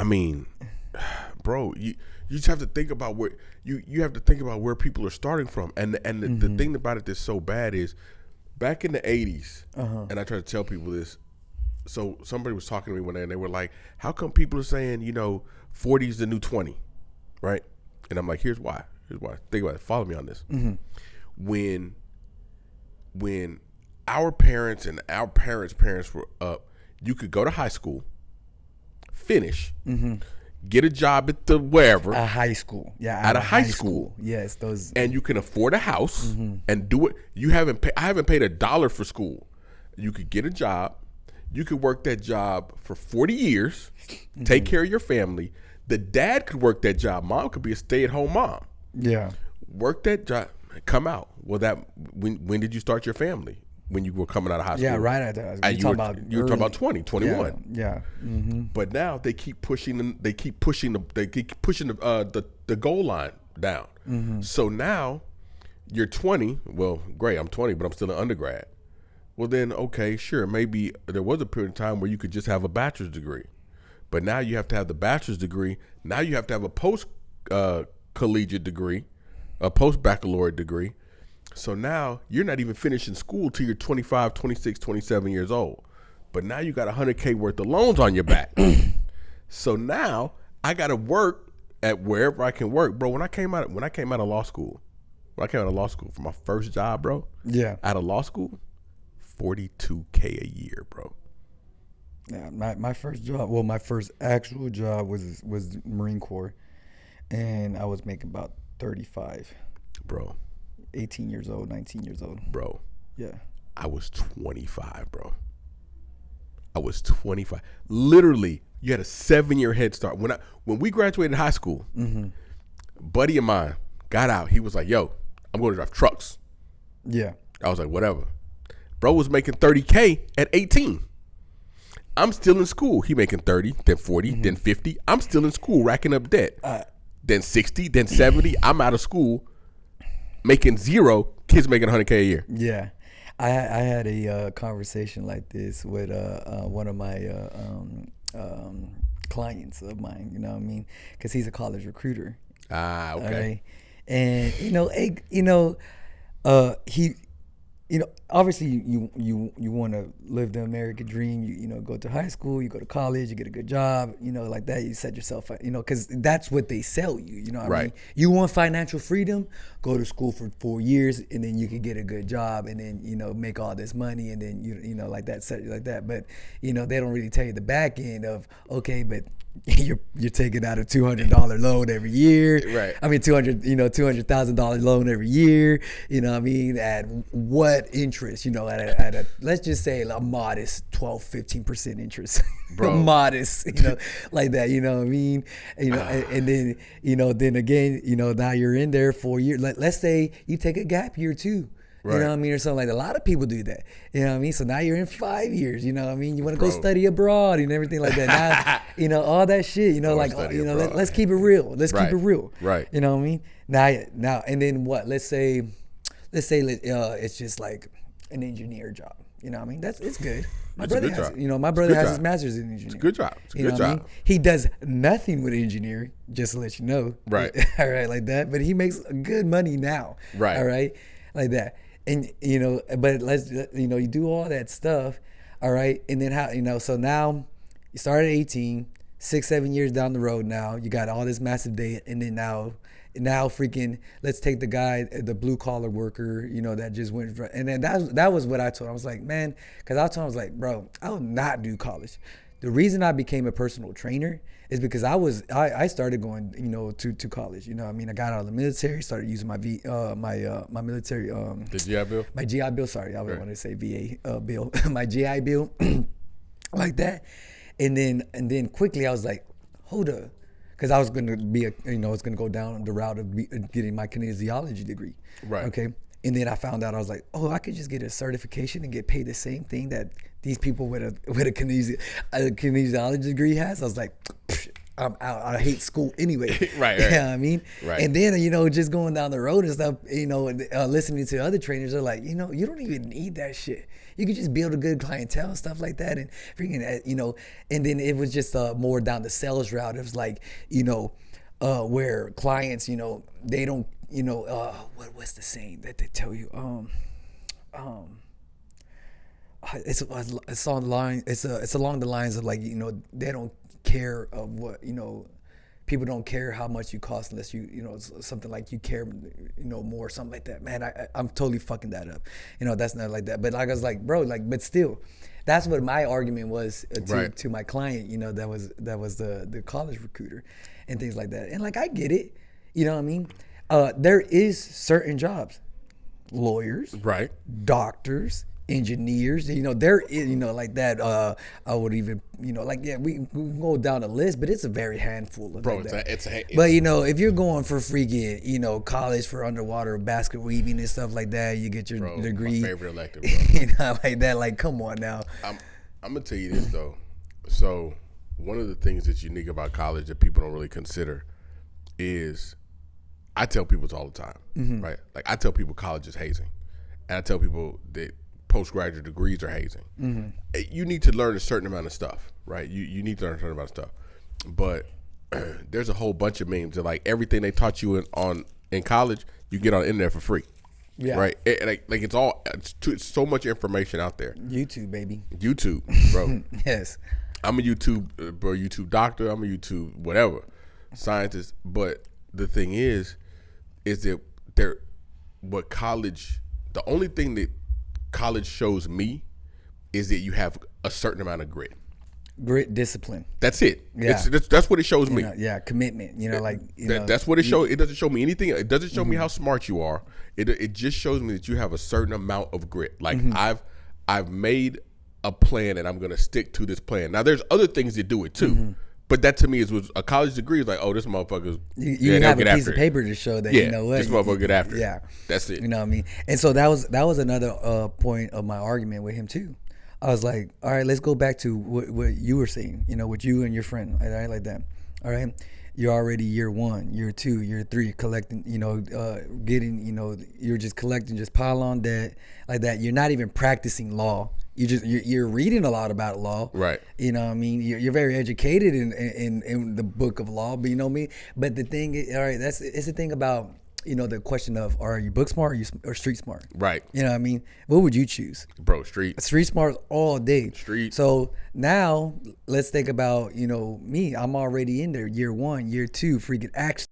mean, bro, you just have to think about where you have to think about where people are starting from, and the thing about it that's so bad is back in the 80s, and I try to tell people this. So somebody was talking to me one day, and they were like, "How come people are saying 40 is the new 20, right?" And I'm like, "Here's why. Here's why. Think about it. Follow me on this. When our parents and our parents were up, you could go to high school, finish." Get a job at the wherever. A high school. Yeah. At a high school. Yes. Those. And you can afford a house and do it. I haven't paid $1 for school. You could get a job. You could work that job for 40 years, take care of your family. The dad could work that job. Mom could be a stay-at-home mom. Yeah. Work that job, come out. Well, when did you start your family? When you were coming out of high school? Yeah, right at that. You were talking about 20, 21. Yeah. But now they keep pushing the goal line down. So now you're 20. Well, great, I'm 20, but I'm still an undergrad. Well, then, okay, sure, maybe there was a period of time where you could just have a bachelor's degree. But now you have to have the bachelor's degree. Now you have to have a post-collegiate degree, a post-baccalaureate degree. So now you're not even finishing school till you're 25, 26, 27 years old. But now you got $100K worth of loans on your back. So now I got to work at wherever I can work. Bro, when I came out of law school for my first job, bro. Yeah. Out of law school, $42K a year, bro. Yeah, my first job, my first actual job was Marine Corps, and I was making about 35. Bro. 18 years old, 19 years old. Bro. Yeah. I was 25, bro. I was 25. Literally, you had a 7-year head start. When we graduated high school, buddy of mine got out. He was like, "Yo, I'm going to drive trucks." Yeah. I was like, whatever. Bro was making 30K at 18. I'm still in school. He making 30, then 40, then 50. I'm still in school racking up debt. Then 60, then 70. I'm out of school making 0. Kids making $100K a year. Yeah. I had a conversation like this with one of my clients of mine, you know what I mean? Because he's a college recruiter. Okay. Right? And, he... obviously you want to live the American dream. You go to high school, you go to college, you get a good job, like that. You set yourself, because that's what they sell you. You know what I mean? You want financial freedom? Go to school for 4 years, and then you can get a good job, and then make all this money, and then like that, set you like that. But they don't really tell you the back end of but you're taking out a $200 loan every year. Right. I mean, $200,000 loan every year. You know what I mean? At what interest? At a let's just say a modest 12-15% interest. Bro. Modest, like that. You know what I mean? And then then again, now you're in there 4 years. Let's say you take a gap year too. Right. You know what I mean? Or something like that. A lot of people do that. You know what I mean? So now you're in 5 years, you know what I mean? You want to go study abroad and everything like that. Now, all that shit, let's keep it real. Let's keep it real. Right. You know what I mean? Now, and then what? Let's say it's just like an engineer job. You know what I mean? It's good. My brother has his master's in engineering. It's a good job. It's a good job. I mean? He does nothing with engineering, just to let you know. Right. All right, like that. But he makes good money now. Right. All right, like that. And but you do all that stuff, all right, and then how so now you start at 18, 6-7 years down the road. Now you got all this massive debt, and then now freaking let's take the blue collar worker, that just went and then that was what I told him. I was like, man, because I told him, I was like, bro, I will not do college. The reason I became a personal trainer is because I started going to college. You know what I mean? I got out of the military, started using my my military the GI Bill? My GI Bill, sorry, I would want to say VA bill. My GI Bill like that. And then quickly I was like, hold up, because I was going to be it's going to go down the route of getting my kinesiology degree. Right. Okay. And then I found out, I was like, I could just get a certification and get paid the same thing that these people with a kinesiology degree has. I was like, I'm out. I hate school anyway. Right. You know what I mean? Right. And then, just going down the road and stuff, listening to other trainers, they're like, you don't even need that shit. You can just build a good clientele and stuff like that. And freaking, and then it was just more down the sales route. It was like, where clients, they don't, what's the saying that they tell you? It's along the lines of like, they don't care of what, people don't care how much you cost unless it's something like you care, more, something like that. Man, I'm totally fucking that up. That's not like that. But like I was like, bro, but still, that's what my argument was to my client, that was the college recruiter and things like that. And like, I get it. You know what I mean? There is certain jobs, lawyers, right, doctors, engineers, there is, like that. I would even, we can go down the list, but it's a very handful of it's but if you're going for freaking, college for underwater basket weaving and stuff like that, you get your degree. My favorite elective, bro. Like that. Like, come on now. I'm gonna tell you this though. So one of the things that's unique about college that people don't really consider is, I tell people this all the time, right? Like, I tell people college is hazing, and I tell people that postgraduate degrees are hazing. You need to learn a certain amount of stuff, right? You need to learn a certain amount of stuff, but there's a whole bunch of memes that like everything they taught you in college, you get on the internet for free. Yeah. Right. It's so much information out there. YouTube, baby. YouTube, bro. Yes. I'm a YouTube doctor. I'm a YouTube whatever, scientist. But the thing is that the only thing that college shows me is that you have a certain amount of grit, discipline. That's it. Yeah. That's what it shows me. Commitment. That's what it shows. It doesn't show me anything. It doesn't show me how smart you are. It just shows me that you have a certain amount of grit. Like, I've made a plan and I'm gonna stick to this plan. Now there's other things that do it too. But that to me is a college degree is like, oh, this motherfucker's. You have a piece of paper to show that you know what. This motherfucker get after it. Yeah, that's it. You know what I mean? And so that was another point of my argument with him too. I was like, all right, let's go back to what you were saying. With you and your friend, right, like that. All right, you're already year 1, year 2, year 3 collecting. Getting. You're just collecting, just pile on debt like that. You're not even practicing law. You're reading a lot about law, right? You know what I mean? You're very educated in the book of law, but you know what I mean? But the thing is, all right, it's the thing about, the question of, are you book smart or street smart? Right. You know what I mean? What would you choose? Bro, street smart all day. Street. So now let's think about, me. I'm already in there, year 1, year 2, freaking action.